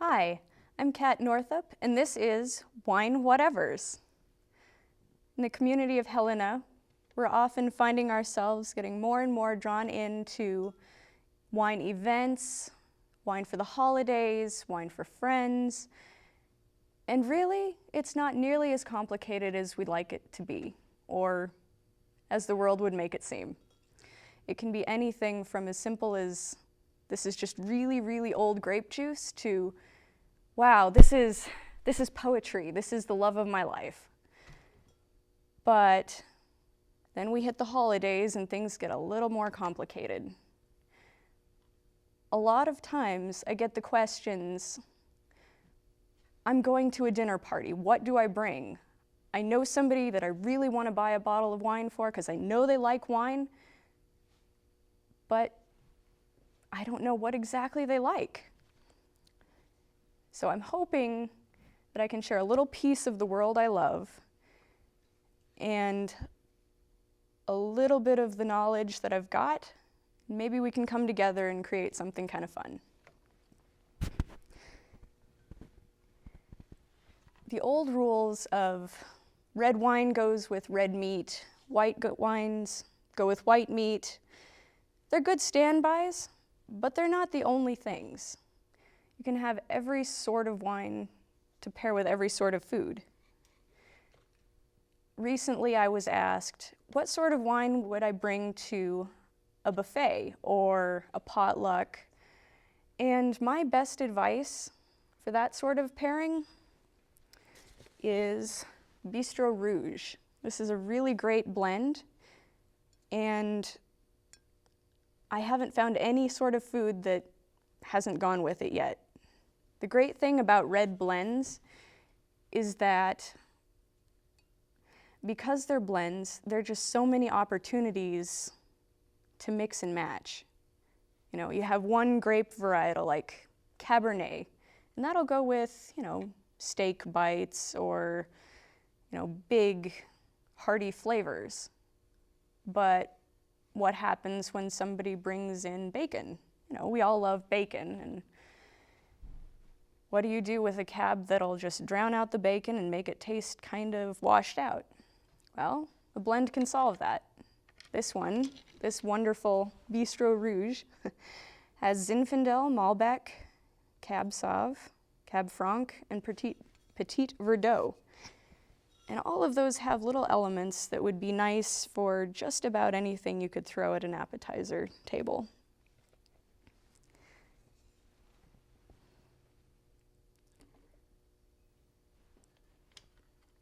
Hi, I'm Kat Northup, and this is Wine Whatevers. In the community of Helena, we're often finding ourselves getting more and more drawn into wine events, wine for the holidays, wine for friends, and really, it's not nearly as complicated as we'd like it to be, or as the world would make it seem. It can be anything from as simple as, this is just really, really old grape juice, to, wow, this is poetry, this is the love of my life. But then we hit the holidays and things get a little more complicated. A lot of times I get the questions, I'm going to a dinner party, what do I bring? I know somebody that I really want to buy a bottle of wine for because I know they like wine, but I don't know what exactly they like. So I'm hoping that I can share a little piece of the world I love and a little bit of the knowledge that I've got. Maybe we can come together and create something kind of fun. The old rules of red wine goes with red meat, white wines go with white meat, they're good standbys, but they're not the only things. You can have every sort of wine to pair with every sort of food. Recently I was asked, what sort of wine would I bring to a buffet or a potluck? And my best advice for that sort of pairing is Bistro Rouge. This is a really great blend, and I haven't found any sort of food that hasn't gone with it yet. The great thing about red blends is that because they're blends, there are just so many opportunities to mix and match. You know, you have one grape varietal like Cabernet, and that'll go with, steak bites or, big, hearty flavors. But what happens when somebody brings in bacon? We all love bacon, and what do you do with a cab that'll just drown out the bacon and make it taste kind of washed out? Well, a blend can solve that. This one, this wonderful Bistro Rouge, has Zinfandel, Malbec, Cab Sauv, Cab Franc, and Petit Verdot. And all of those have little elements that would be nice for just about anything you could throw at an appetizer table.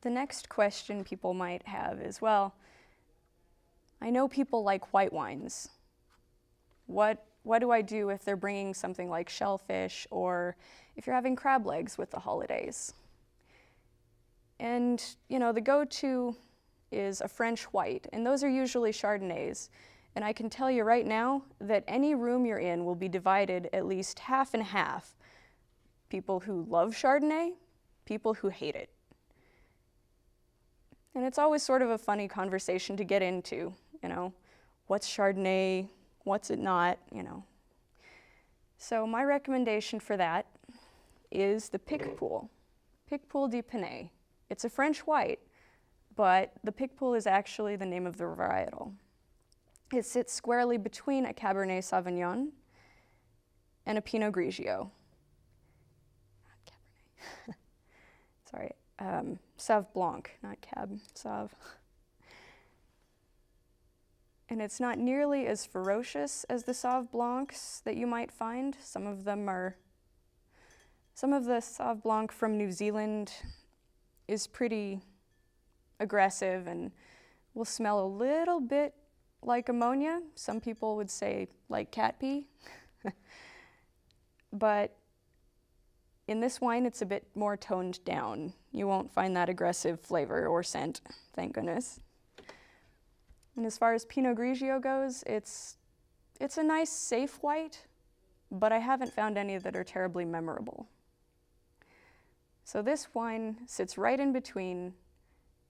The next question people might have is, well, I know people like white wines. What do I do if they're bringing something like shellfish, or if you're having crab legs with the holidays? And, the go-to is a French white, and those are usually Chardonnays. And I can tell you right now that any room you're in will be divided at least half and half. People who love Chardonnay, people who hate it. And it's always sort of a funny conversation to get into, what's Chardonnay, what's it not, So my recommendation for that is the Pic Pool, Pic Pool de Pinet. It's a French white, but the Pic Pool is actually the name of the varietal. It sits squarely between a Cabernet Sauvignon and a Pinot Grigio. Not Cabernet. Sorry. Sauv Blanc, not Cab Sauv. And it's not nearly as ferocious as the Sauv Blancs that you might find. Some of the Sauv Blanc from New Zealand is pretty aggressive and will smell a little bit like ammonia. Some people would say like cat pee. But in this wine, it's a bit more toned down. You won't find that aggressive flavor or scent, thank goodness. And as far as Pinot Grigio goes, it's a nice, safe white, but I haven't found any that are terribly memorable. So this wine sits right in between,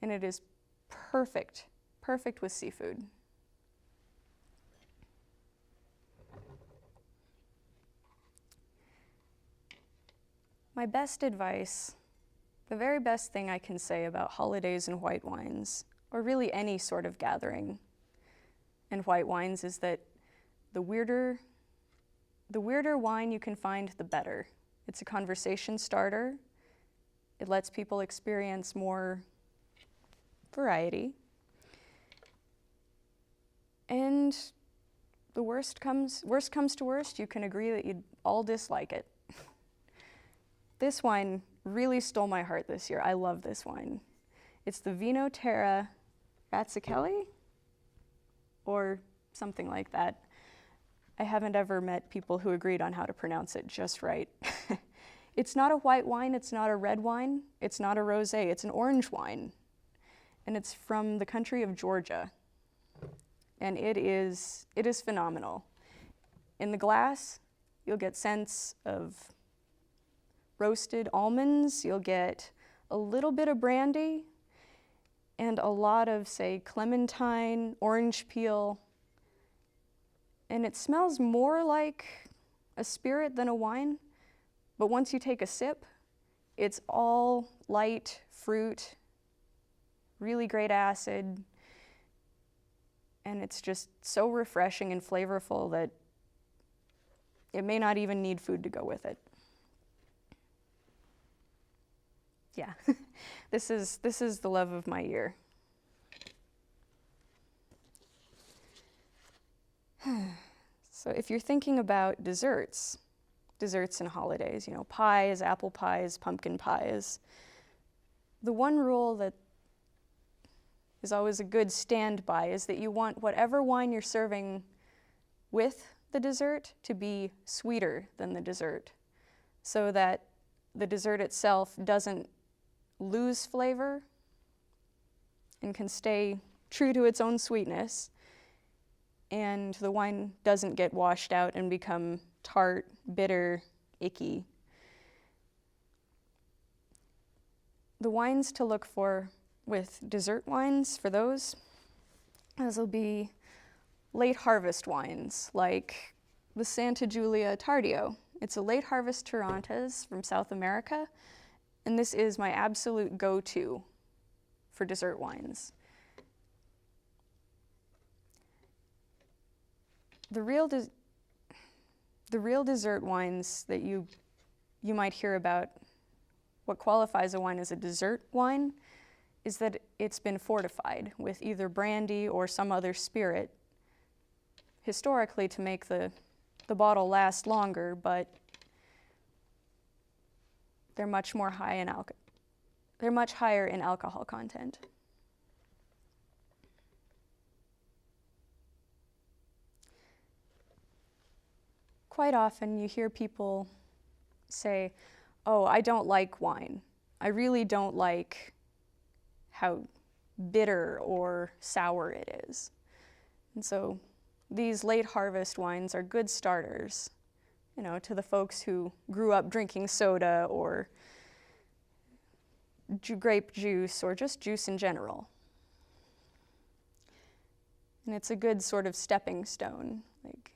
and it is perfect with seafood. My best advice, the very best thing I can say about holidays and white wines, or really any sort of gathering and white wines, is that the weirder wine you can find, the better. It's a conversation starter. It lets people experience more variety. And the worst comes to worst, you can agree that you'd all dislike it. This wine really stole my heart this year. I love this wine. It's the Vino Terra Razzachelli, or something like that. I haven't ever met people who agreed on how to pronounce it just right. It's not a white wine, it's not a red wine, it's not a rosé, it's an orange wine. And it's from the country of Georgia. And it is phenomenal. In the glass, you'll get scents of roasted almonds, you'll get a little bit of brandy, and a lot of, say, clementine, orange peel. And it smells more like a spirit than a wine, but once you take a sip, it's all light fruit, really great acid, and it's just so refreshing and flavorful that it may not even need food to go with it. Yeah, this is the love of my year. So if you're thinking about desserts and holidays, pies, apple pies, pumpkin pies, the one rule that is always a good standby is that you want whatever wine you're serving with the dessert to be sweeter than the dessert, so that the dessert itself doesn't lose flavor and can stay true to its own sweetness, and the wine doesn't get washed out and become tart, bitter, icky. The wines to look for with dessert wines, for those will be late harvest wines, like the Santa Giulia Tardio. It's a late harvest Torrontés from South America, and this is my absolute go-to for dessert wines. The real dessert wines that you might hear about, what qualifies a wine as a dessert wine, is that it's been fortified with either brandy or some other spirit, historically to make the bottle last longer, but they're much higher in alcohol content. Quite often you hear people say, "Oh, I don't like wine. I really don't like how bitter or sour it is." And so these late harvest wines are good starters, to the folks who grew up drinking soda or grape juice or just juice in general. And it's a good sort of stepping stone. Like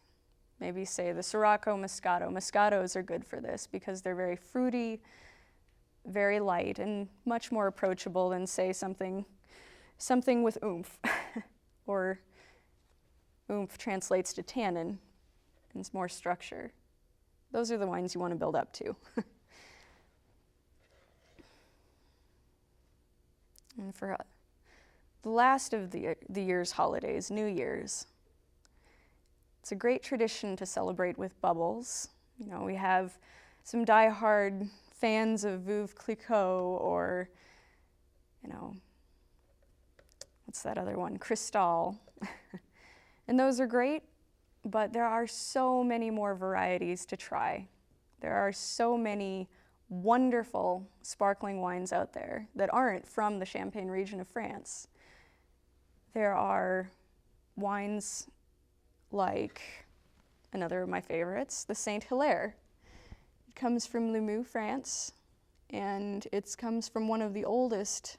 maybe say the Sirocco Moscato. Moscatos are good for this because they're very fruity, very light, and much more approachable than, say, something with oomph. Or oomph translates to tannin, and it's more structure. Those are the wines you want to build up to. And for the last of the year's holidays, New Year's, it's a great tradition to celebrate with bubbles. We have some die-hard fans of Veuve Clicquot, or, what's that other one? Cristal. And those are great, but there are so many more varieties to try. There are so many wonderful sparkling wines out there that aren't from the Champagne region of France. There are wines like another of my favorites, the Saint-Hilaire. It comes from Limoux, France, and it comes from one of the oldest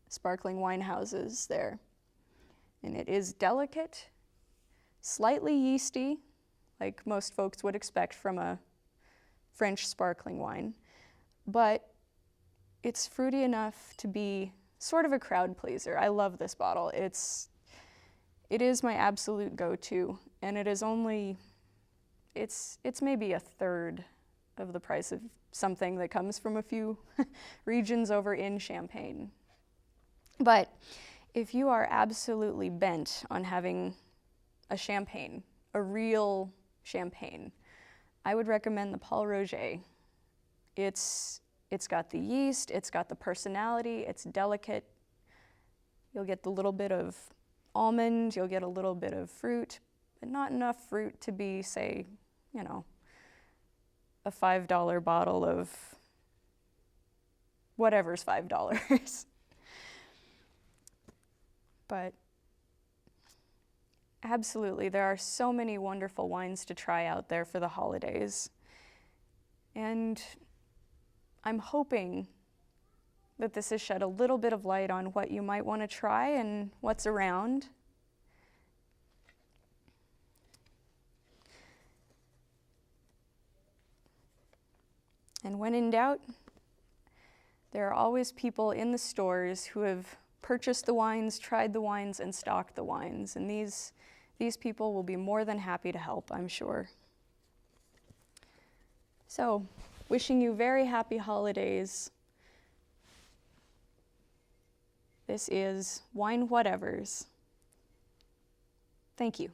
sparkling wine houses there. And it is delicate, slightly yeasty, like most folks would expect from a French sparkling wine, but it's fruity enough to be sort of a crowd pleaser. I love this bottle. It is my absolute go-to, and it is only, it's maybe a third of the price of something that comes from a few regions over in Champagne. But if you are absolutely bent on having a champagne, a real champagne, I would recommend the Paul Roger. It's got the yeast, it's got the personality, it's delicate. You'll get the little bit of almond, you'll get a little bit of fruit, but not enough fruit to be, say, you know, a $5 bottle of whatever's $5. But absolutely, there are so many wonderful wines to try out there for the holidays. And I'm hoping that this has shed a little bit of light on what you might want to try and what's around. And when in doubt, there are always people in the stores who have purchased the wines, tried the wines, and stocked the wines. And these people will be more than happy to help, I'm sure. So, wishing you very happy holidays. This is Wine Whatevers. Thank you.